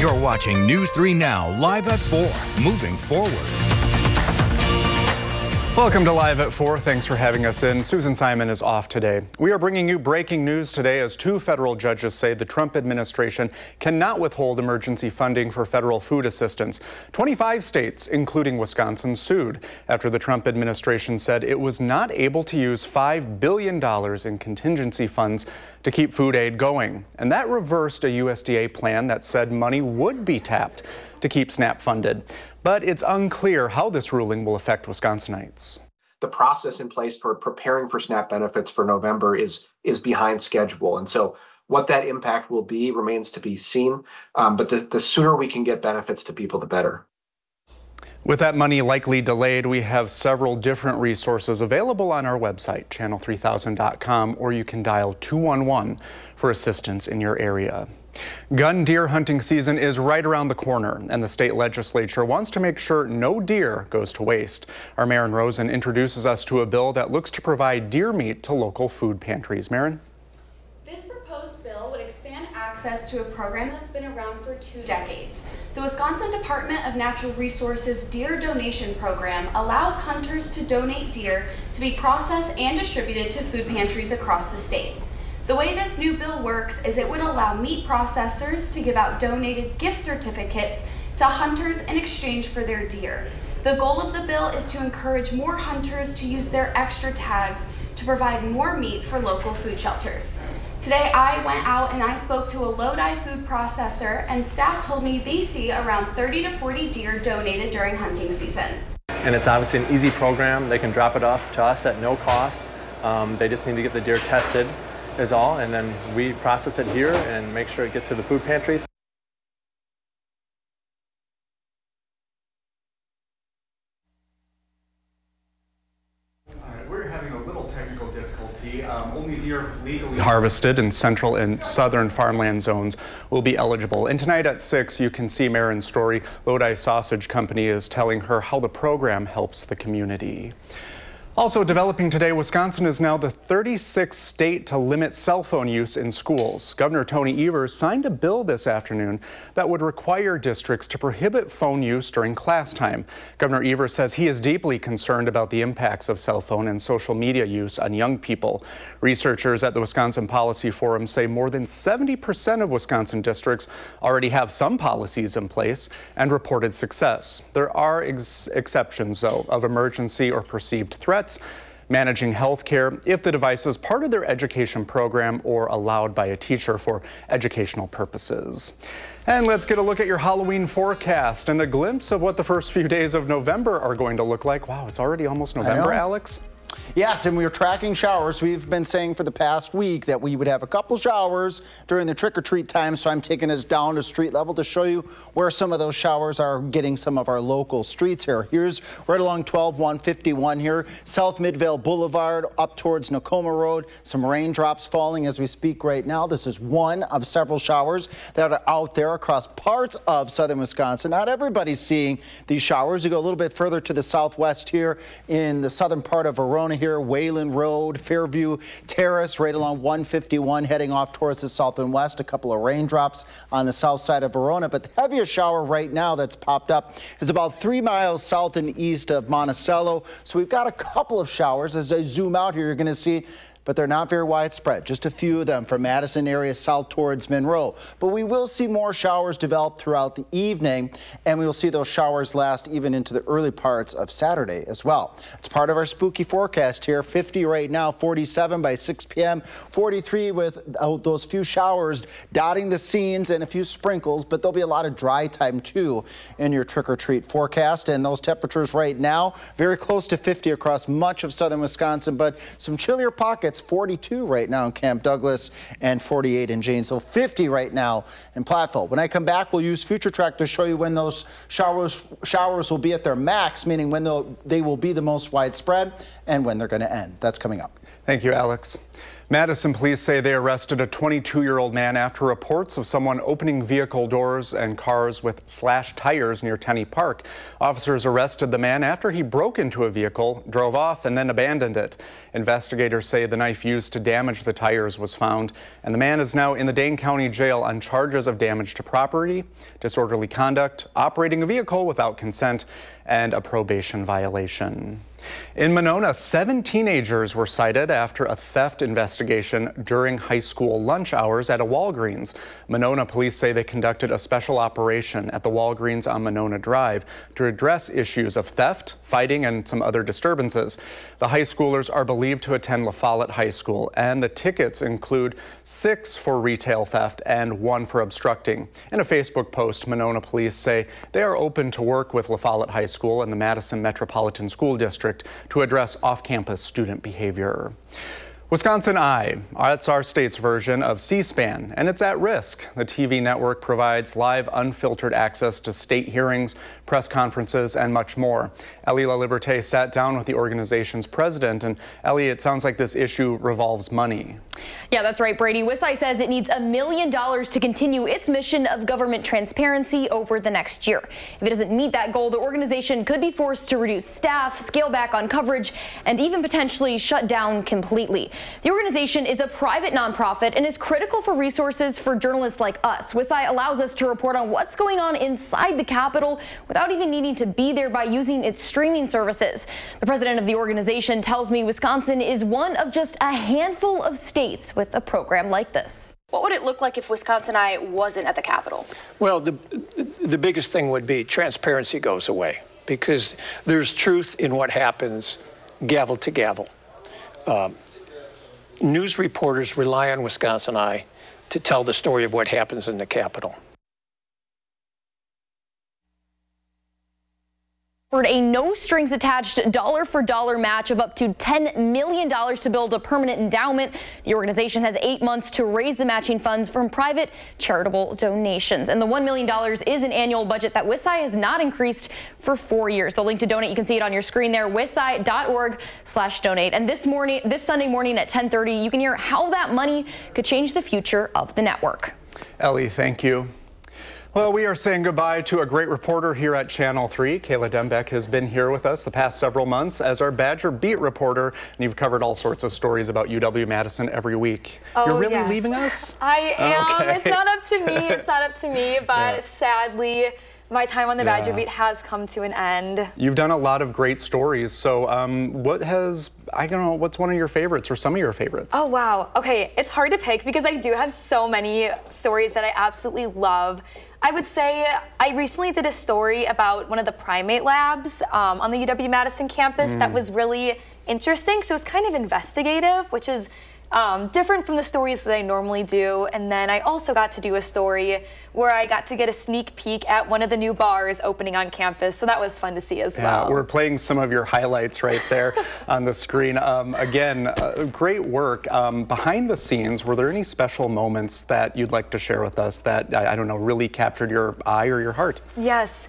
You're watching News 3 Now, live at 4, moving forward. Welcome to Live at 4. Thanks for having us in. Susan Simon is off today. We are bringing you breaking news today as 2 federal judges say the Trump administration cannot withhold emergency funding for federal food assistance. 25 states, including Wisconsin, sued after the Trump administration said it was not able to use $5 billion in contingency funds to keep food aid going. And that reversed a USDA plan that said money would be tapped to keep SNAP funded. But it's unclear how this ruling will affect Wisconsinites. The process in place for preparing for SNAP benefits for November is behind schedule. And so what that impact will be remains to be seen. But the sooner we can get benefits to people, the better. With that money likely delayed, we have several different resources available on our website, channel3000.com, or you can dial 211 for assistance in your area. Gun deer hunting season is right around the corner, and the state legislature wants to make sure no deer goes to waste. Our Maren Rosen introduces us to a bill that looks to provide deer meat to local food pantries. Maren? This proposed bill would expand access to a program that's been around for 2 decades. The Wisconsin Department of Natural Resources Deer Donation Program allows hunters to donate deer to be processed and distributed to food pantries across the state. The way this new bill works is it would allow meat processors to give out donated gift certificates to hunters in exchange for their deer. The goal of the bill is to encourage more hunters to use their extra tags to provide more meat for local food shelters. Today I went out and I spoke to a Lodi food processor, and staff told me they see around 30 to 40 deer donated during hunting season. And it's obviously an easy program. They can drop it off to us at no cost. They just need to get the deer tested is all, and then we process it here and make sure it gets to the food pantries. We're having a little technical difficulty. Only deer legally harvested in central and southern farmland zones will be eligible. And tonight at 6, you can see Maren's story. Lodi Sausage Company is telling her how the program helps the community. Also developing today, Wisconsin is now the 36th state to limit cell phone use in schools. Governor Tony Evers signed a bill this afternoon that would require districts to prohibit phone use during class time. Governor Evers says he is deeply concerned about the impacts of cell phone and social media use on young people. Researchers at the Wisconsin Policy Forum say more than 70% of Wisconsin districts already have some policies in place and reported success. There are exceptions, though, of emergency or perceived threats, managing health care if the device is part of their education program or allowed by a teacher for educational purposes. And let's get a look at your Halloween forecast and a glimpse of what the first few days of November are going to look like. Wow, it's already almost November, Alex. Yes, and we are tracking showers. We've been saying for the past week that we would have a couple showers during the trick-or-treat time, so I'm taking us down to street level to show you where some of those showers are getting some of our local streets here. Here's right along 12151 here, South Midvale Boulevard up towards Nakoma Road. Some raindrops falling as we speak right now. This is one of several showers that are out there across parts of southern Wisconsin. Not everybody's seeing these showers. You go a little bit further to the southwest here in the southern part of Verona here, Wayland Road, Fairview Terrace, right along 151, heading off towards the south and west. A couple of raindrops on the south side of Verona, but the heaviest shower right now that's popped up is about 3 miles south and east of Monticello. So we've got a couple of showers. As I zoom out here, you're going to see, but they're not very widespread. Just a few of them from Madison area south towards Monroe. But we will see more showers develop throughout the evening, and we will see those showers last even into the early parts of Saturday as well. It's part of our spooky forecast here. 50 right now, 47 by 6 p.m., 43 with those few showers dotting the scenes and a few sprinkles, but there'll be a lot of dry time too in your trick-or-treat forecast. And those temperatures right now, very close to 50 across much of southern Wisconsin, but some chillier pockets. 42 right now in Camp Douglas and 48 in Janesville, 50 right now in Platteville. When I come back, we'll use Future Track to show you when those showers will be at their max, meaning when they will be the most widespread and when they're going to end. That's coming up. Thank you, Alex. Madison police say they arrested a 22-year-old man after reports of someone opening vehicle doors and cars with slashed tires near Tenney Park. Officers arrested the man after he broke into a vehicle, drove off, and then abandoned it. Investigators say the knife used to damage the tires was found, and the man is now in the Dane County Jail on charges of damage to property, disorderly conduct, operating a vehicle without consent, and a probation violation. In Monona, 7 teenagers were cited after a theft investigation during high school lunch hours at a Walgreens. Monona police say they conducted a special operation at the Walgreens on Monona Drive to address issues of theft, fighting, and some other disturbances. The high schoolers are believed to attend La Follette High School, and the tickets include 6 for retail theft and 1 for obstructing. In a Facebook post, Monona police say they are open to work with La Follette High School and the Madison Metropolitan School District to address off-campus student behavior. Wisconsin Eye, that's our state's version of C-SPAN, and it's at risk. The TV network provides live, unfiltered access to state hearings, press conferences, and much more. Ellie LaLiberte sat down with the organization's president, and Ellie, it sounds like this issue revolves money. Yeah, that's right, Brady. WISI says it needs $1 million to continue its mission of government transparency over the next year. If it doesn't meet that goal, the organization could be forced to reduce staff, scale back on coverage, and even potentially shut down completely. The organization is a private nonprofit and is critical for resources for journalists like us. WISI allows us to report on what's going on inside the Capitol without even needing to be there by using its streaming services. The president of the organization tells me Wisconsin is one of just a handful of states with a program like this. What would it look like if Wisconsin Eye wasn't at the Capitol? Well, the biggest thing would be transparency goes away because there's truth in what happens gavel to gavel. News reporters rely on Wisconsin Eye to tell the story of what happens in the Capitol. A no-strings-attached dollar-for-dollar match of up to $10 million to build a permanent endowment. The organization has 8 months to raise the matching funds from private charitable donations. And the $1 million is an annual budget that WISI has not increased for 4 years. The link to donate, you can see it on your screen there, wisi.org/donate. And this Sunday morning at 10:30, you can hear how that money could change the future of the network. Ellie, thank you. Well, we are saying goodbye to a great reporter here at Channel 3. Kayla Dembeck has been here with us the past several months as our Badger Beat reporter, and you've covered all sorts of stories about UW-Madison every week. Oh, you're really yes. leaving us? I am. Okay. It's not up to me. It's not up to me, but Yeah. Sadly, my time on the Badger Beat has come to an end. You've done a lot of great stories. So what's one of your favorites or some of your favorites? Oh, wow. Okay, it's hard to pick because I do have so many stories that I absolutely love. I would say I recently did a story about one of the primate labs on the UW-Madison campus that was really interesting. So it was kind of investigative, which is different from the stories that I normally do. And then I also got to do a story where I got to get a sneak peek at one of the new bars opening on campus. So that was fun to see as well. We're playing some of your highlights right there on the screen. Again, great work. Behind the scenes, were there any special moments that you'd like to share with us that, I don't know, really captured your eye or your heart? Yes.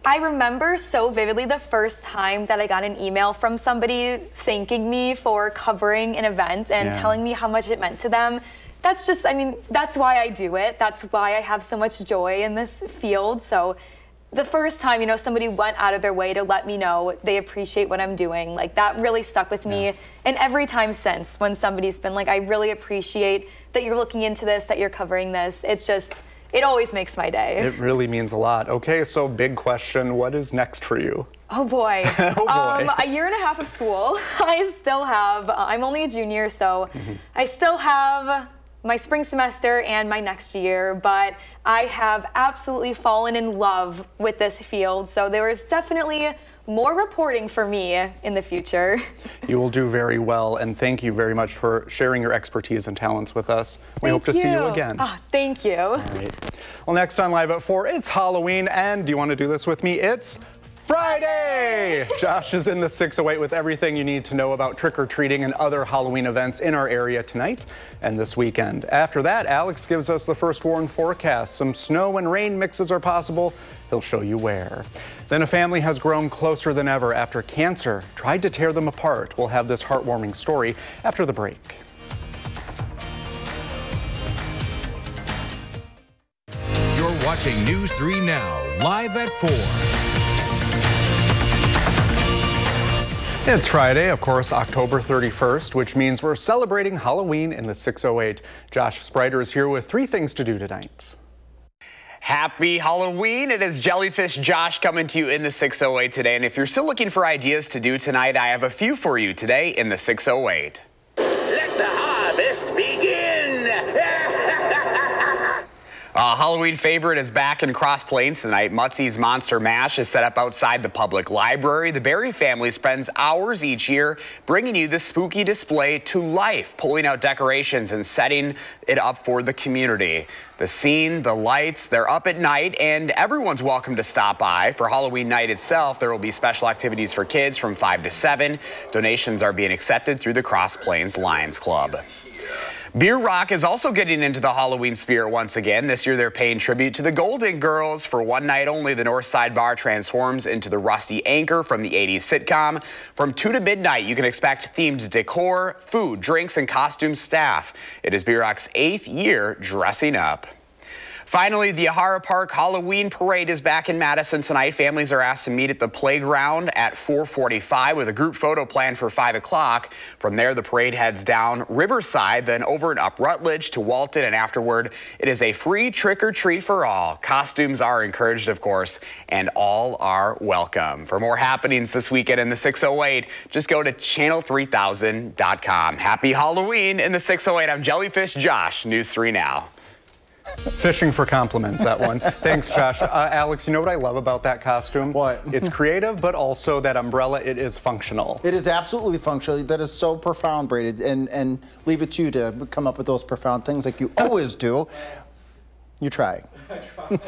I remember so vividly the first time that I got an email from somebody thanking me for covering an event and telling me how much it meant to them. That's just, I mean, that's why I do it. That's why I have so much joy in this field. So the first time, you know, somebody went out of their way to let me know they appreciate what I'm doing, like that really stuck with me. And every time since, when somebody's been like, I really appreciate that you're looking into this, that you're covering this, it's just, it always makes my day. It really means a lot. Okay, so big question, what is next for you? Oh boy. Oh boy. A year and a half of school. I still have, I'm only a junior, so I still have my spring semester and my next year, but I have absolutely fallen in love with this field. So there is definitely more reporting for me in the future. You will do very well, and thank you very much for sharing your expertise and talents with us. We hope to see you again. Oh, thank you. All right. Well, next on Live at 4, it's Halloween, and do you want to do this with me? It's Friday! Josh is in the 608 with everything you need to know about trick-or-treating and other Halloween events in our area tonight and this weekend. After that, Alex gives us the first warned forecast. Some snow and rain mixes are possible. He'll show you where. Then a family has grown closer than ever after cancer tried to tear them apart. We'll have this heartwarming story after the break. watching News 3 Now, live at 4. It's Friday, of course, October 31st, which means we're celebrating Halloween in the 608. Josh Spreiter is here with 3 things to do tonight. Happy Halloween. It is Jellyfish Josh coming to you in the 608 today. And if you're still looking for ideas to do tonight, I have a few for you today in the 608. Let the harvest begin. Halloween favorite is back in Cross Plains tonight. Mutsy's Monster Mash is set up outside the public library. The Berry family spends hours each year bringing you the spooky display to life, pulling out decorations and setting it up for the community. The scene, the lights, they're up at night, and everyone's welcome to stop by. For Halloween night itself, there will be special activities for kids from 5 to 7. Donations are being accepted through the Cross Plains Lions Club. Beer Rock is also getting into the Halloween spirit once again. This year they're paying tribute to the Golden Girls. For one night only, the North Side Bar transforms into the Rusty Anchor from the 80s sitcom. From 2 to midnight, you can expect themed decor, food, drinks, and costume staff. It is Beer Rock's 8th year dressing up. Finally, the Yahara Park Halloween Parade is back in Madison tonight. Families are asked to meet at the playground at 4:45 with a group photo planned for 5 o'clock. From there, the parade heads down Riverside, then over and up Rutledge to Walton, and afterward, it is a free trick-or-treat for all. Costumes are encouraged, of course, and all are welcome. For more happenings this weekend in the 608, just go to channel3000.com. Happy Halloween in the 608. I'm Jellyfish Josh, News 3 Now. Fishing for compliments, that one. Thanks, Josh. Alex, you know what I love about that costume? What? It's creative, but also that umbrella, it is functional. It is absolutely functional. That is so profound, Brady. And leave it to you to come up with those profound things like you always do. You try. I try.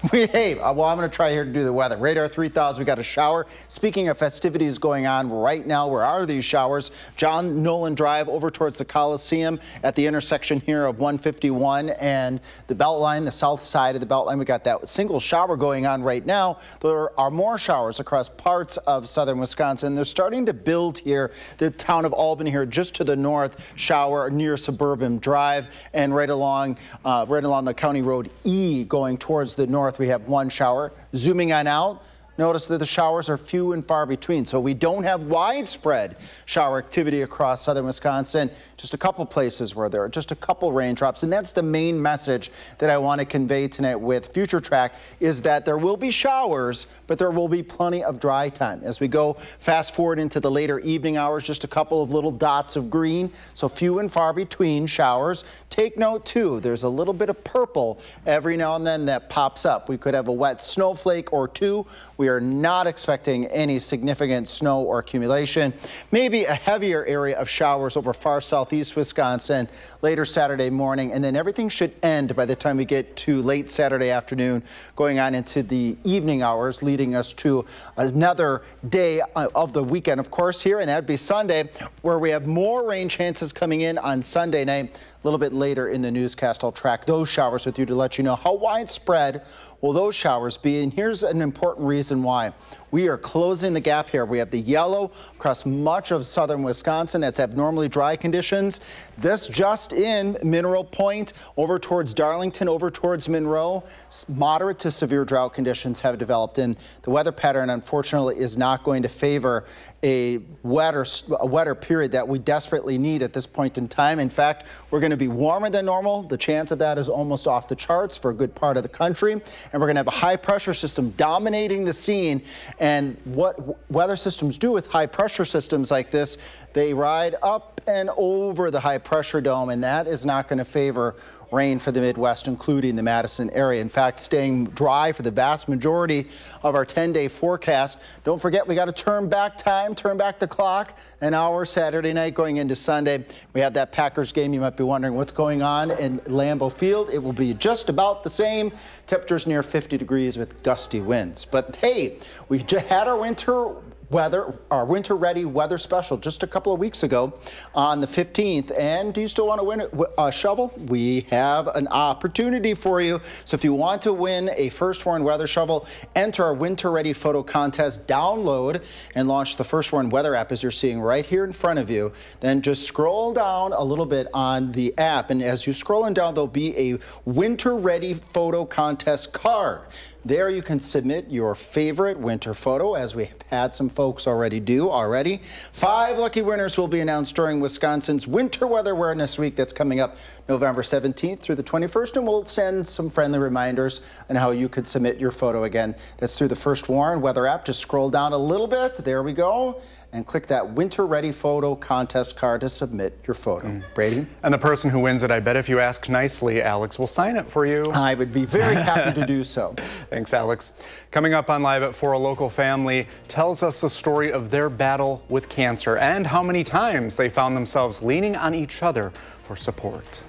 Well, I'm going to try here to do the weather. Radar 3000, we got a shower. Speaking of festivities going on right now, where are these showers? John Nolan Drive over towards the Coliseum at the intersection here of 151 and the Beltline, the south side of the Beltline. We got that single shower going on right now. There are more showers across parts of southern Wisconsin. They're starting to build here. The town of Albany here just to the north, shower near Suburban Drive, and right along the County Road E going towards the north, we have one shower. Zooming on out, notice that the showers are few and far between, so we don't have widespread shower activity across southern Wisconsin. Just a couple places where there are just a couple raindrops, and that's the main message that I want to convey tonight with Future Track, is that there will be showers, but there will be plenty of dry time. As we go fast forward into the later evening hours, just a couple of little dots of green, so few and far between showers. Take note too, there's a little bit of purple every now and then that pops up. We could have a wet snowflake or two. We are not expecting any significant snow or accumulation. Maybe a heavier area of showers over far southeast Wisconsin later Saturday morning, and then everything should end by the time we get to late Saturday afternoon, going on into the evening hours, leading us to another day of the weekend, of course, here, and that'd be Sunday, where we have more rain chances coming in on Sunday night. A little bit later in the newscast, I'll track those showers with you to let you know how widespread will those showers be. And here's an important reason why. We are closing the gap here. We have the yellow across much of southern Wisconsin. That's abnormally dry conditions. This just in Mineral Point, over towards Darlington, over towards Monroe. Moderate to severe drought conditions have developed, and the weather pattern, unfortunately, is not going to favor a wetter period that we desperately need at this point in time. In fact, we're going to be warmer than normal. The chance of that is almost off the charts for a good part of the country. And we're going to have a high pressure system dominating the scene. And what weather systems do with high pressure systems like this, they ride up and over the high pressure dome, and that is not going to favor rain for the Midwest, including the Madison area. In fact, staying dry for the vast majority of our 10-day forecast. Don't forget, we got to turn back the clock an hour Saturday night going into Sunday. We have that Packers game. You might be wondering what's going on in Lambeau Field. It will be just about the same. Temperatures near 50 degrees with gusty winds. But hey, we just had our winter our Winter Ready weather special just a couple of weeks ago on the 15th. And do you still want to win a shovel? We have an opportunity for you. So if you want to win a First Warn weather shovel, enter our Winter Ready photo contest, download and launch the First Warn weather app as you're seeing right here in front of you. Then just scroll down a little bit on the app. And as you scrolling down, there'll be a Winter Ready photo contest card. There you can submit your favorite winter photo, as we have had some folks already do already. 5 lucky winners will be announced during Wisconsin's Winter Weather Awareness Week that's coming up November 17th through the 21st, and we'll send some friendly reminders on how you could submit your photo. Again, that's through the First Warn weather app. Just scroll down a little bit. There we go. And click that Winter Ready photo contest card to submit your photo. Brady? And the person who wins it, I bet if you ask nicely, Alex will sign it for you. I would be very happy to do so. Thanks, Alex. Coming up on Live at 4, a local family tells us the story of their battle with cancer and how many times they found themselves leaning on each other for support.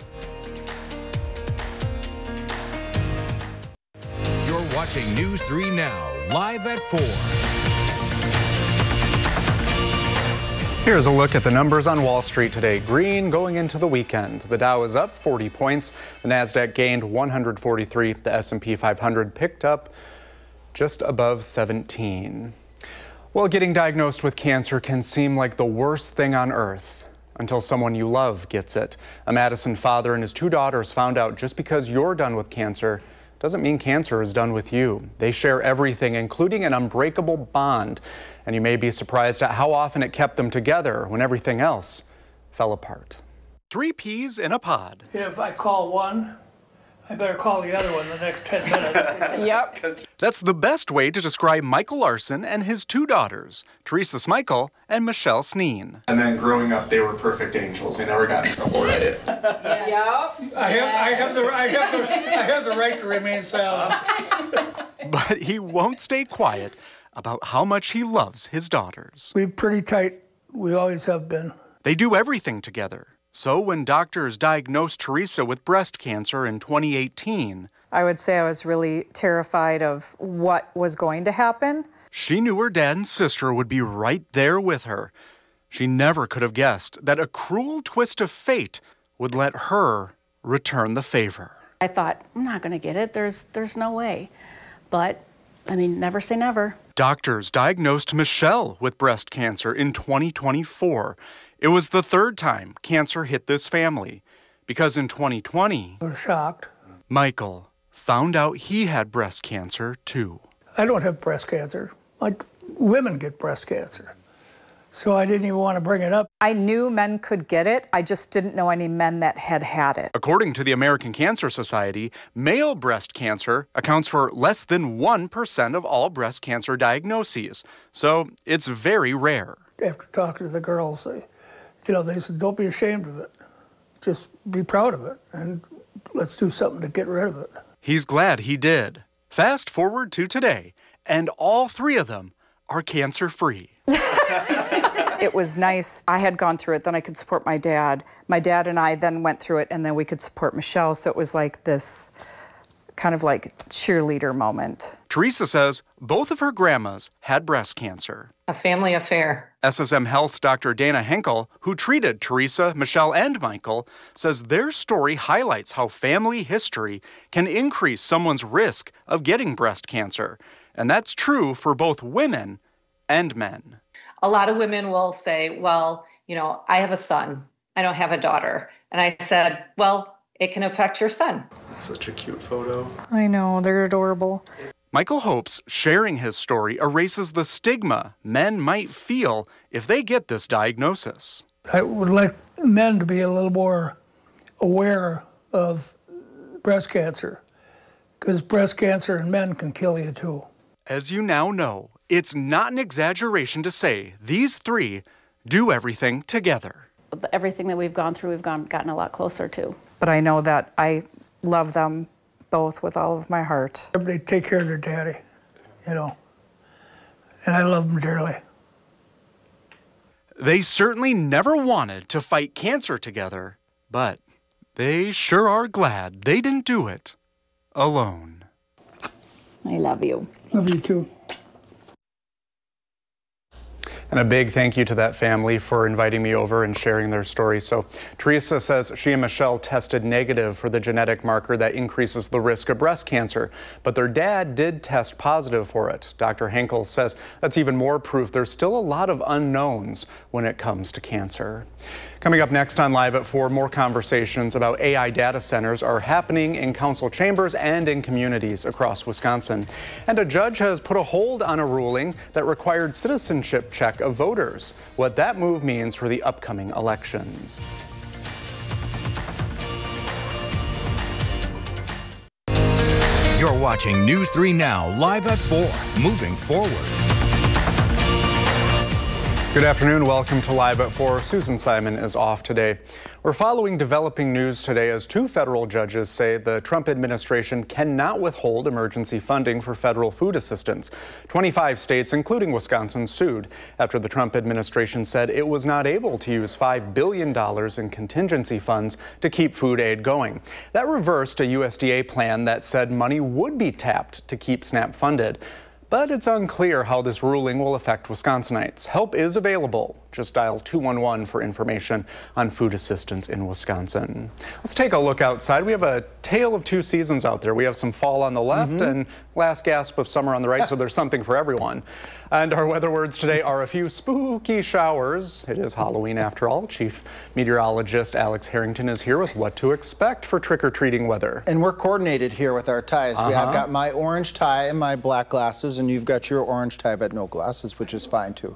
You're watching News 3 Now, Live at 4. Here's a look at the numbers on Wall Street today. Green going into the weekend. The Dow is up 40 points. The Nasdaq gained 143. The S&P 500 picked up just above 17. Well, getting diagnosed with cancer can seem like the worst thing on earth until someone you love gets it. A Madison father and his 2 daughters found out just because you're done with cancer doesn't mean cancer is done with you. They share everything, including an unbreakable bond. And you may be surprised at how often it kept them together when everything else fell apart. 3 peas in a pod. If I call one, I better call the other one in the next 10 minutes. Yep. That's the best way to describe Michael Larson and his 2 daughters, Teresa Smykel and Michelle Sneen. And then growing up, they were perfect angels. They never got in trouble, right? Yep. I have the right to remain silent. But he won't stay quiet about how much he loves his daughters. We're pretty tight. We always have been. They do everything together. So when doctors diagnosed Teresa with breast cancer in 2018, I would say I was really terrified of what was going to happen. She knew her dad and sister would be right there with her. She never could have guessed that a cruel twist of fate would let her return the favor. I thought, I'm not going to get it. There's no way. But, I mean, never say never. Doctors diagnosed Michelle with breast cancer in 2024. It was the 3rd time cancer hit this family, because in 2020, I was shocked. Michael found out he had breast cancer too. I don't have breast cancer. Women get breast cancer. So I didn't even want to bring it up. I knew men could get it. I just didn't know any men that had it. According to the American Cancer Society, male breast cancer accounts for less than 1% of all breast cancer diagnoses. So it's very rare. After talking to the girls, they said, don't be ashamed of it. Just be proud of it, and let's do something to get rid of it. He's glad he did. Fast forward to today, and all 3 of them are cancer-free. It was nice. I had gone through it, then I could support my dad. My dad and I then went through it, and then we could support Michelle. So it was like this kind of like cheerleader moment. Teresa says both of her grandmas had breast cancer. A family affair. SSM Health's Dr. Dana Henkel, who treated Teresa, Michelle, and Michael, says their story highlights how family history can increase someone's risk of getting breast cancer. And that's true for both women and men. A lot of women will say, well, I have a son. I don't have a daughter. And I said, well, it can affect your son. That's such a cute photo. I know, they're adorable. Michael hopes sharing his story erases the stigma men might feel if they get this diagnosis. I would like men to be a little more aware of breast cancer, because breast cancer in men can kill you too. As you now know, it's not an exaggeration to say these 3 do everything together. Everything that we've gone through, we've gotten a lot closer to. But I know that I love them both with all of my heart. They take care of their daddy, and I love them dearly. They certainly never wanted to fight cancer together, but they sure are glad they didn't do it alone. I love you. Love you too. And a big thank you to that family for inviting me over and sharing their story. So Teresa says she and Michelle tested negative for the genetic marker that increases the risk of breast cancer, but their dad did test positive for it. Dr. Henkel says that's even more proof there's still a lot of unknowns when it comes to cancer. Coming up next on Live at 4, more conversations about AI data centers are happening in council chambers and in communities across Wisconsin. And a judge has put a hold on a ruling that required citizenship check of voters. What that move means for the upcoming elections. You're watching News 3 Now, live at 4, moving forward. Good afternoon. Welcome to Live at 4. Susan Simon is off today. We're following developing news today as 2 federal judges say the Trump administration cannot withhold emergency funding for federal food assistance. 25 states, including Wisconsin, sued after the Trump administration said it was not able to use $5 billion in contingency funds to keep food aid going. That reversed a USDA plan that said money would be tapped to keep SNAP funded. But it's unclear how this ruling will affect Wisconsinites. Help is available. Just dial 211 for information on food assistance in Wisconsin. Let's take a look outside. We have a tale of 2 seasons out there. We have some fall on the left and last gasp of summer on the right, so there's something for everyone. And our weather words today are a few spooky showers. It is Halloween after all. Chief Meteorologist Alex Harrington is here with what to expect for trick-or-treating weather. And we're coordinated here with our ties. I've got my orange tie and my black glasses, and you've got your orange tie but no glasses, which is fine too.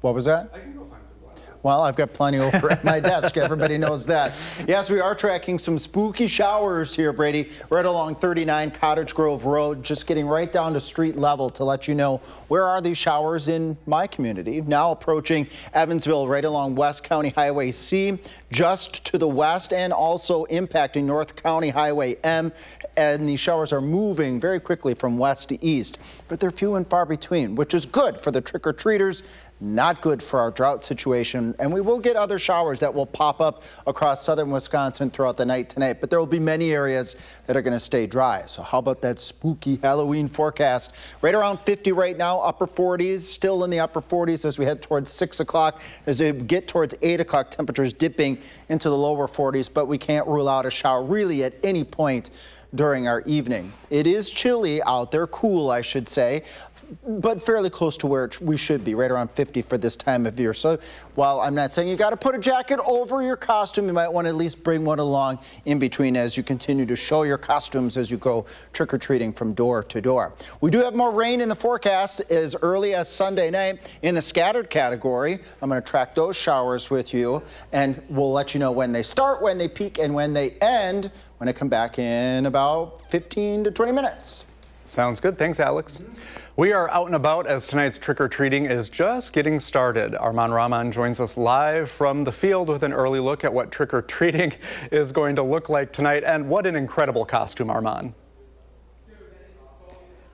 What was that? I can go find some glasses. Well, I've got plenty over at my desk. Everybody knows that. Yes, we are tracking some spooky showers here, Brady, right along 39 Cottage Grove Road, just getting right down to street level to let you know where are these showers in my community. Now approaching Evansville, right along West County Highway C, just to the west, and also impacting North County Highway M. And these showers are moving very quickly from west to east, but they're few and far between, which is good for the trick-or-treaters, not good for our drought situation. And we will get other showers that will pop up across southern Wisconsin throughout the night tonight, but there will be many areas that are going to stay dry. So how about that spooky Halloween forecast? Right around 50 right now, upper 40s, still in the upper 40s as we head towards 6 o'clock. As we get towards 8 o'clock, temperatures dipping into the lower 40s, but we can't rule out a shower really at any point during our evening. It is chilly out there, cool I should say, but fairly close to where we should be, right around 50 for this time of year. So while I'm not saying you got to put a jacket over your costume, you might want to at least bring one along in between as you continue to show your costumes as you go trick-or-treating from door to door. We do have more rain in the forecast as early as Sunday night in the scattered category. I'm going to track those showers with you, and we'll let you know when they start, when they peak, and when they end when I come back in about 15 to 20 minutes. Sounds good. Thanks, Alex. We are out and about as tonight's trick-or-treating is just getting started. Arman Rahman joins us live from the field with an early look at what trick-or-treating is going to look like tonight. And what an incredible costume, Arman.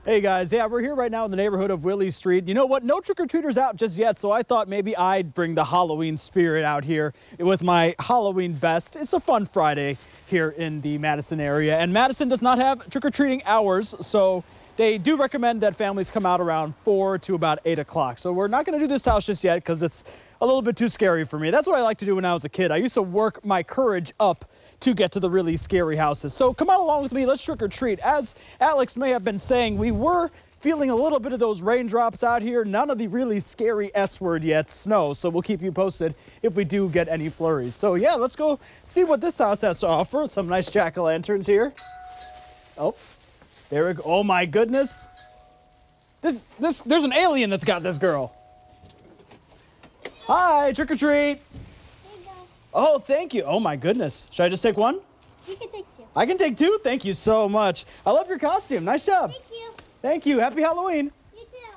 Hey guys, yeah, we're here right now in the neighborhood of Willie Street. You know what? No trick-or-treaters out just yet, so I thought maybe I'd bring the Halloween spirit out here with my Halloween vest. It's a fun Friday here in the Madison area, and Madison does not have trick-or-treating hours, so they do recommend that families come out around 4 to about 8 o'clock. So we're not going to do this house just yet because it's a little bit too scary for me. That's what I like to do when I was a kid. I used to work my courage up to get to the really scary houses. So come on along with me, let's trick or treat. As Alex may have been saying, we were feeling a little bit of those raindrops out here. None of the really scary S word yet, snow. So we'll keep you posted if we do get any flurries. So yeah, let's go see what this house has to offer. Some nice jack-o'-lanterns here. Oh, there we go. Oh my goodness. There's an alien that's got this girl. Hi, trick or treat. Oh, thank you. Oh, my goodness. Should I just take one? You can take 2. I can take 2? Thank you so much. I love your costume. Nice job. Thank you. Thank you. Happy Halloween. You too.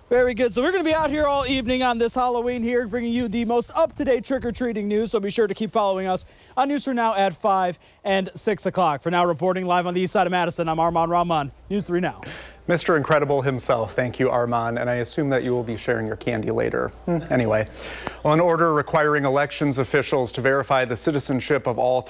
Very good. So we're going to be out here all evening on this Halloween here, bringing you the most up-to-date trick-or-treating news. So be sure to keep following us on News 3 Now at 5 and 6 o'clock. For now, reporting live on the east side of Madison, I'm Arman Rahman, News 3 Now. Mr. Incredible himself. Thank you, Arman. And I assume that you will be sharing your candy later. Anyway, well, an order requiring elections officials to verify the citizenship of all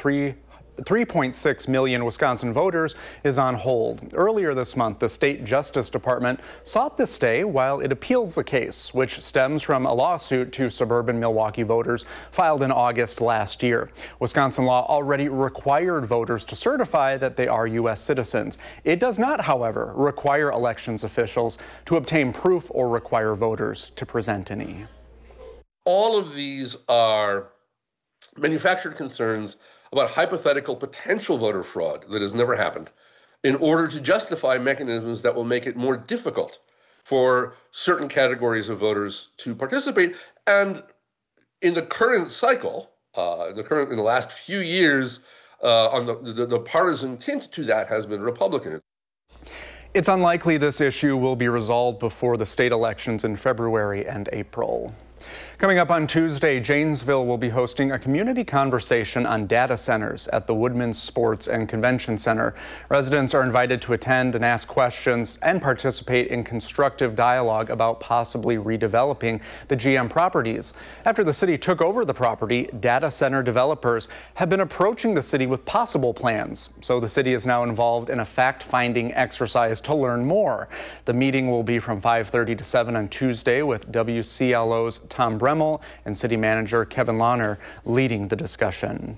3.6 million Wisconsin voters is on hold. Earlier this month, the state Justice Department sought the stay while it appeals the case, which stems from a lawsuit to suburban Milwaukee voters filed in August last year. Wisconsin law already required voters to certify that they are U.S. citizens. It does not, however, require elections officials to obtain proof or require voters to present any. All of these are manufactured concerns about hypothetical potential voter fraud that has never happened in order to justify mechanisms that will make it more difficult for certain categories of voters to participate. And in the current cycle, in the last few years, on the partisan tint to that has been Republican. It's unlikely this issue will be resolved before the state elections in February and April. Coming up on Tuesday, Janesville will be hosting a community conversation on data centers at the Woodman Sports and Convention Center. Residents are invited to attend and ask questions and participate in constructive dialogue about possibly redeveloping the GM properties. After the city took over the property, data center developers have been approaching the city with possible plans. So the city is now involved in a fact-finding exercise to learn more. The meeting will be from 5:30 to 7 on Tuesday with WCLO's Tom Bremmel and City Manager Kevin Lahner leading the discussion.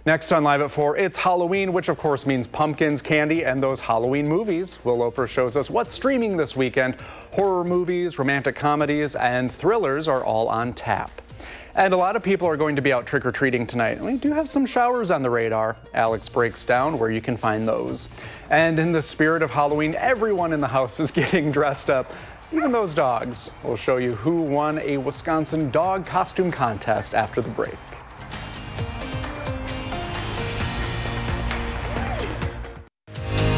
Next on Live at 4, it's Halloween, which of course means pumpkins, candy, and those Halloween movies. Will Loper shows us what's streaming this weekend. Horror movies, romantic comedies, and thrillers are all on tap. And a lot of people are going to be out trick-or-treating tonight. We do have some showers on the radar. Alex breaks down where you can find those. And in the spirit of Halloween, everyone in the house is getting dressed up. Even those dogs. We'll show you who won a Wisconsin dog costume contest after the break.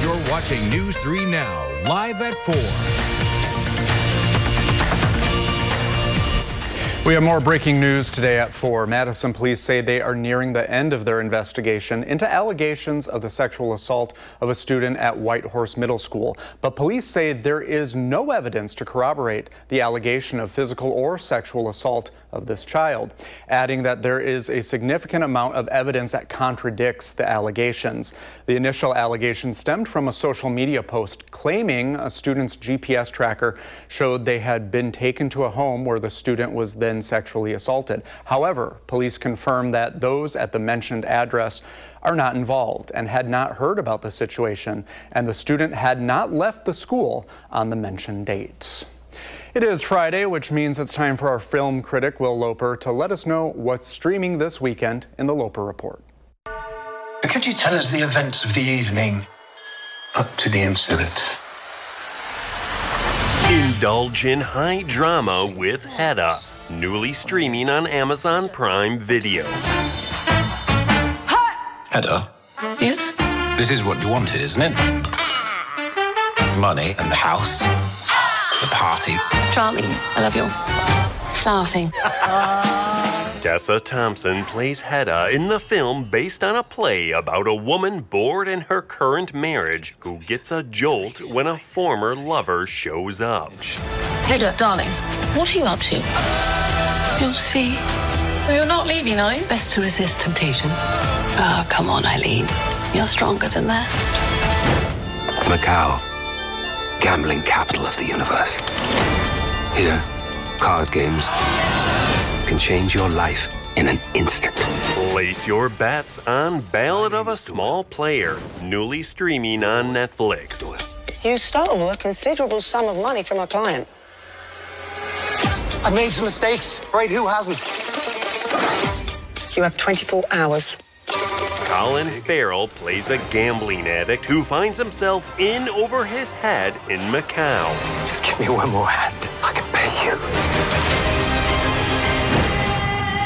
You're watching News 3 Now, live at 4. We have more breaking news today at 4. Madison police say they are nearing the end of their investigation into allegations of the sexual assault of a student at Whitehorse Middle School. But police say there is no evidence to corroborate the allegation of physical or sexual assault of this child, adding that there is a significant amount of evidence that contradicts the allegations. The initial allegations stemmed from a social media post claiming a student's GPS tracker showed they had been taken to a home where the student was then sexually assaulted. However, police confirmed that those at the mentioned address are not involved and had not heard about the situation, and the student had not left the school on the mentioned date. It is Friday, which means it's time for our film critic, Will Loper, to let us know what's streaming this weekend in the Loper Report. Could you tell us the events of the evening up to the incident? Indulge in high drama with Hedda, newly streaming on Amazon Prime Video. Hedda? Yes? This is what you wanted, isn't it? Money and the house. The party. Charming. I love your flower thing. Tessa Thompson plays Hedda in the film based on a play about a woman bored in her current marriage who gets a jolt when a former lover shows up. Hedda, darling, what are you up to? You'll see. You're not leaving, are you? Best to resist temptation. Oh, come on, Eileen. You're stronger than that. Macau. Gambling capital of the universe. Here, card games can change your life in an instant. Place your bets on Ballad of a Small Player, newly streaming on Netflix. You stole a considerable sum of money from a client. I've made some mistakes. Right, who hasn't? You have 24 hours. Colin Farrell plays a gambling addict who finds himself in over his head in Macau. Just give me one more hand. I can pay you.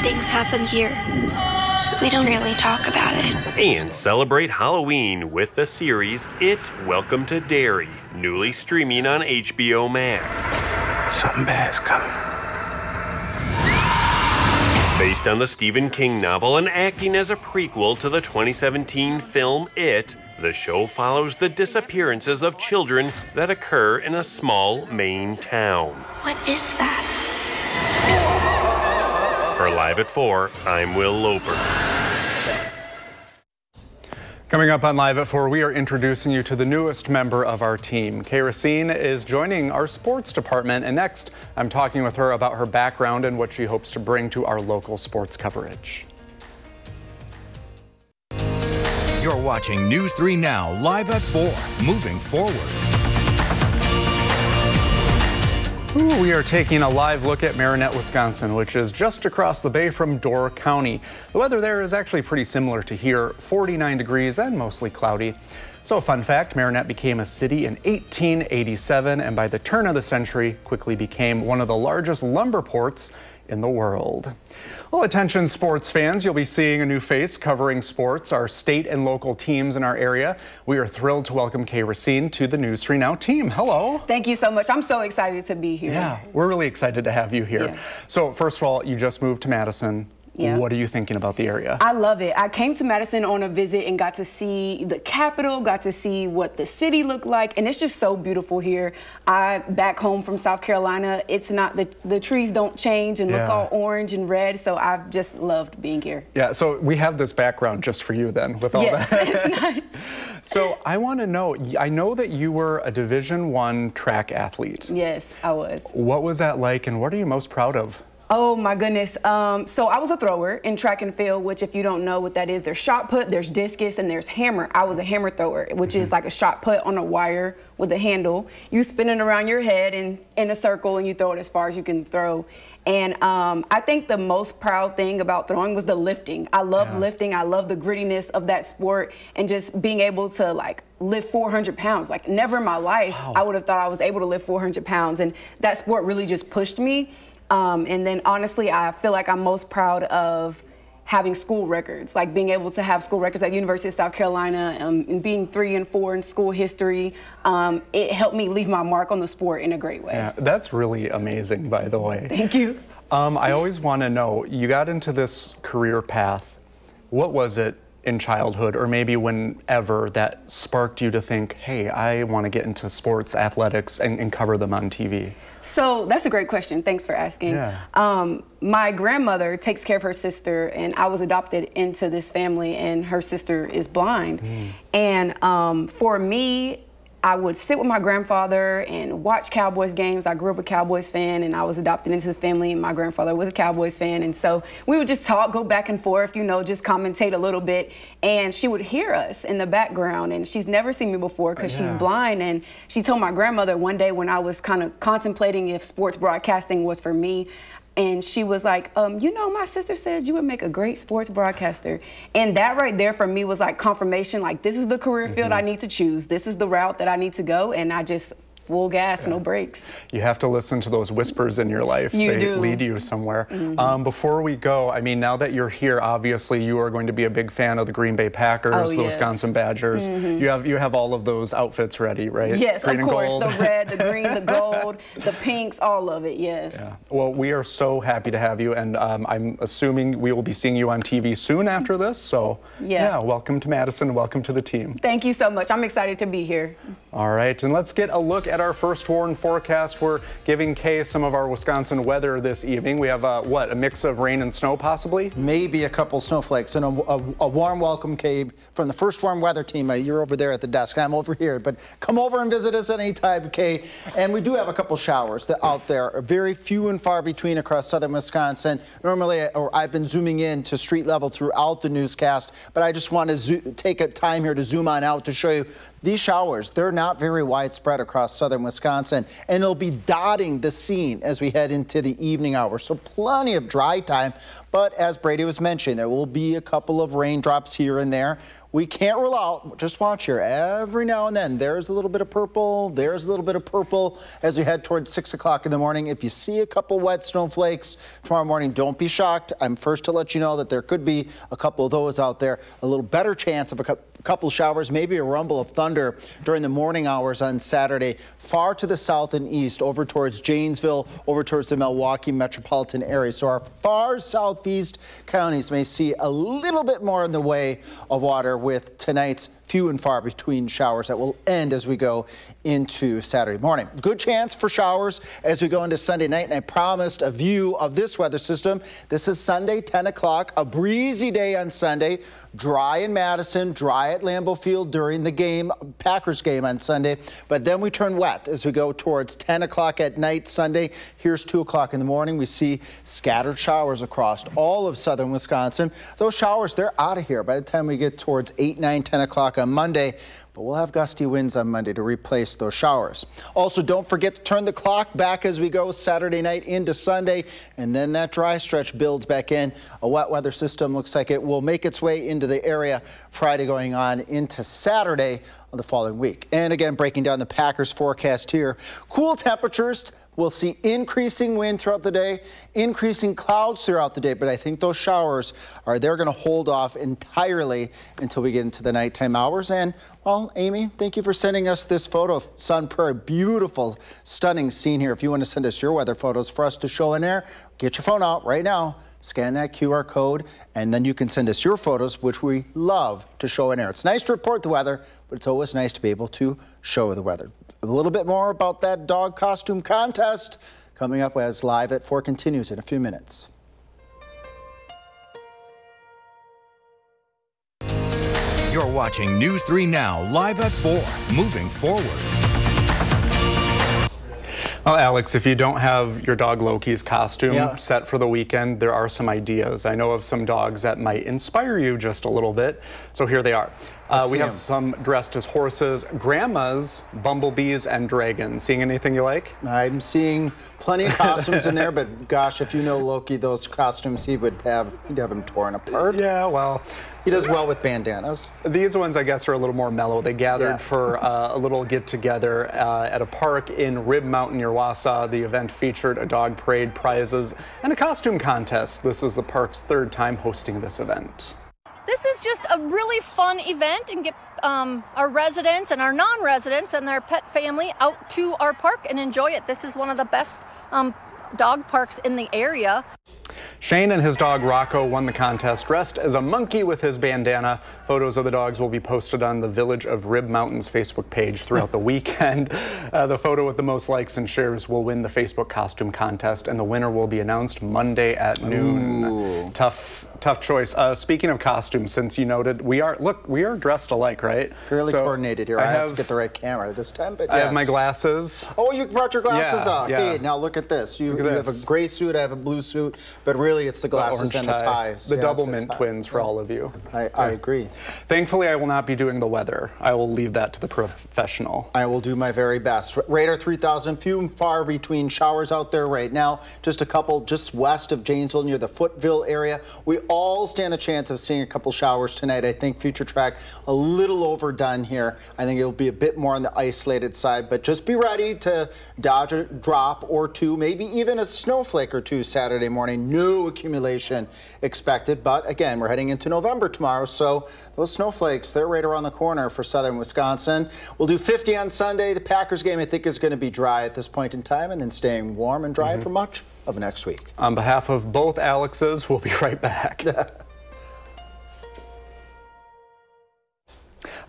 Things happen here. We don't really talk about it. And celebrate Halloween with the series It, Welcome to Derry, newly streaming on HBO Max. Something bad's coming. Based on the Stephen King novel and acting as a prequel to the 2017 film It, the show follows the disappearances of children that occur in a small Maine town. What is that? For Live at 4, I'm Will Loper. Coming up on Live at 4, we are introducing you to the newest member of our team. Kay Racine is joining our sports department, and next I'm talking with her about her background and what she hopes to bring to our local sports coverage. You're watching News 3 Now, live at 4, moving forward. We are taking a live look at Marinette, Wisconsin, which is just across the bay from Door County. The weather there is actually pretty similar to here, 49 degrees and mostly cloudy. So a fun fact, Marinette became a city in 1887 and by the turn of the century quickly became one of the largest lumber ports in the world. Well, attention sports fans, you'll be seeing a new face covering sports, our state and local teams in our area. We are thrilled to welcome Kay Racine to the News 3 Now team. Hello. Thank you so much. I'm so excited to be here. Yeah, we're really excited to have you here. Yeah. So first of all, you just moved to Madison. Yeah. What are you thinking about the area? I love it. I came to Madison on a visit and got to see the Capitol, got to see what the city looked like, and it's just so beautiful here. Back home from South Carolina, it's not, the trees don't change and look all orange and red, so I've just loved being here. Yeah, so we have this background just for you then, with all that. It's nice. So I want to know, I know that you were a Division I track athlete. Yes, I was. What was that like, and what are you most proud of? Oh my goodness. So I was a thrower in track and field, which if you don't know what that is, there's shot put, there's discus, and there's hammer. I was a hammer thrower, which is like a shot put on a wire with a handle. You spin it around your head in a circle and you throw it as far as you can throw. And I think the most proud thing about throwing was the lifting. I love lifting. I love the grittiness of that sport and just being able to like lift 400 pounds. Like never in my life I would have thought I was able to lift 400 pounds. And that sport really just pushed me. And then honestly, I feel like I'm most proud of having school records, like being able to have school records at the University of South Carolina and being 3 and 4 in school history. It helped me leave my mark on the sport in a great way. Yeah, that's really amazing, by the way. Thank you. I always want to know, you got into this career path. What was it in childhood or maybe whenever that sparked you to think, hey, I want to get into sports, athletics, and cover them on TV? So that's a great question. Thanks for asking. Yeah. My grandmother takes care of her sister, and I was adopted into this family, and her sister is blind. And for me, I would sit with my grandfather and watch Cowboys games. I grew up a Cowboys fan, and I was adopted into his family, and my grandfather was a Cowboys fan. And so we would just talk, go back and forth, you know, just commentate a little bit. And she would hear us in the background, and she's never seen me before because she's blind. And she told my grandmother one day when I was kind of contemplating if sports broadcasting was for me, and she was like, you know, my sister said you would make a great sports broadcaster. And that right there for me was like confirmation, like this is the career field I need to choose. This is the route that I need to go. And I just full gas, no brakes. You have to listen to those whispers in your life. They lead you somewhere. Before we go, I mean, now that you're here, obviously you are going to be a big fan of the Green Bay Packers, the Wisconsin Badgers. You have all of those outfits ready, right? Yes, green of and course. gold. The red, the green, the gold, the pinks, all of it, yes. Yeah. Well, we are so happy to have you, and I'm assuming we will be seeing you on TV soon after this. So yeah, welcome to Madison, welcome to the team. Thank you so much. I'm excited to be here. All right, and let's get a look at our first warn forecast. We're giving Kay some of our Wisconsin weather this evening. We have a mix of rain and snow possibly? Maybe a couple snowflakes and a warm welcome, Kay, from the First Warm Weather team. You're over there at the desk. I'm over here, but come over and visit us anytime, Kay. And we do have a couple showers out there, very few and far between across southern Wisconsin. Normally, I've been zooming in to street level throughout the newscast, but I just want to take a time here to zoom on out to show you these showers. They're not very widespread across southern Wisconsin, and it'll be dotting the scene as we head into the evening hours. So plenty of dry time, but as Brady was mentioning, there will be a couple of raindrops here and there. We can't rule out, just watch here, every now and then, there's a little bit of purple, there's a little bit of purple as we head towards 6 o'clock in the morning. If you see a couple wet snowflakes tomorrow morning, don't be shocked. I'm first to let you know that there could be a couple of those out there. A little better chance of a couple showers, maybe a rumble of thunder during the morning hours on Saturday, far to the south and east, over towards Janesville, over towards the Milwaukee metropolitan area. So our far southeast counties may see a little bit more in the way of water with tonight's few and far between showers that will end as we go into Saturday morning. Good chance for showers as we go into Sunday night, and I promised a view of this weather system. This is Sunday, 10 o'clock, a breezy day on Sunday, dry in Madison, dry at Lambeau Field during the game, Packers game on Sunday, but then we turn wet as we go towards 10 o'clock at night Sunday. Here's 2 o'clock in the morning. We see scattered showers across all of southern Wisconsin. Those showers, they're out of here by the time we get towards 8, 9, 10 o'clock on Monday. But we'll have gusty winds on Monday to replace those showers. Also, don't forget to turn the clock back as we go Saturday night into Sunday, and then that dry stretch builds back in. A wet weather system looks like it will make its way into the area Friday going on into Saturday of the following week. And again, breaking down the Packers forecast here. Cool temperatures. We'll see increasing wind throughout the day, increasing clouds throughout the day, but I think those showers they're going to hold off entirely until we get into the nighttime hours. And, well, Amy, thank you for sending us this photo of Sun Prairie. Beautiful, stunning scene here. If you want to send us your weather photos for us to show in air, get your phone out right now, scan that QR code, and then you can send us your photos, which we love to show in air. It's nice to report the weather, but it's always nice to be able to show the weather. A little bit more about that dog costume contest coming up as Live at 4 continues in a few minutes. You're watching News 3 Now, live at 4, moving forward. Well, Alex, if you don't have your dog Loki's costume set for the weekend, there are some ideas. I know of some dogs that might inspire you just a little bit, so here they are. We have some dressed as horses, grandmas, bumblebees, and dragons. Seeing anything you like? I'm seeing plenty of costumes in there, but gosh, if you know Loki, those costumes he'd have them torn apart. Yeah, well, he does well with bandanas. These ones, I guess, are a little more mellow. They gathered for a little get-together at a park in Rib Mountain near Wausau. The event featured a dog parade, prizes, and a costume contest. This is the park's 3rd time hosting this event. This is just a really fun event and get our residents and our non-residents and their pet family out to our park and enjoy it. This is one of the best dog parks in the area. Shane and his dog Rocco won the contest dressed as a monkey with his bandana. Photos of the dogs will be posted on the Village of Rib Mountain's Facebook page throughout the weekend. The photo with the most likes and shares will win the Facebook costume contest, and the winner will be announced Monday at noon. Ooh. Tough choice. Speaking of costumes, since you noted, we are dressed alike, right? Fairly coordinated here. I have to get the right camera this time, but yes. I have my glasses. Oh, you brought your glasses out. Yeah. Hey, now look at this. You have a gray suit, I have a blue suit, but really it's the glasses and the ties. The double mint twins for all of you. I agree. Thankfully, I will not be doing the weather. I will leave that to the professional. I will do my very best. Radar 3000, few and far between showers out there right now. Just a couple just west of Janesville near the Footville area. We all stand the chance of seeing a couple showers tonight. I think Future Track a little overdone here. I think it'll be a bit more on the isolated side, but just be ready to dodge a drop or two, maybe even a snowflake or two Saturday morning. No accumulation expected, but again, we're heading into November tomorrow, so those snowflakes, they're right around the corner for southern Wisconsin. We'll do 50 on Sunday. The Packers game, I think, is going to be dry at this point in time, and then staying warm and dry for much of next week. On behalf of both Alexes, we'll be right back.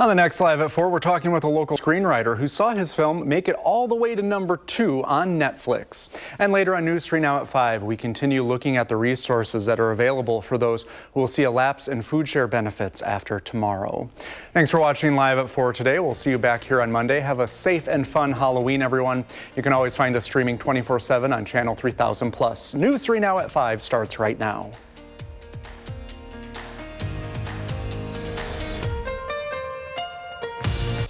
On the next Live at 4, we're talking with a local screenwriter who saw his film make it all the way to #2 on Netflix. And later on News 3 Now at 5, we continue looking at the resources that are available for those who will see a lapse in food share benefits after tomorrow. Thanks for watching Live at 4 today. We'll see you back here on Monday. Have a safe and fun Halloween, everyone. You can always find us streaming 24/7 on Channel 3000+. News 3 Now at 5 starts right now.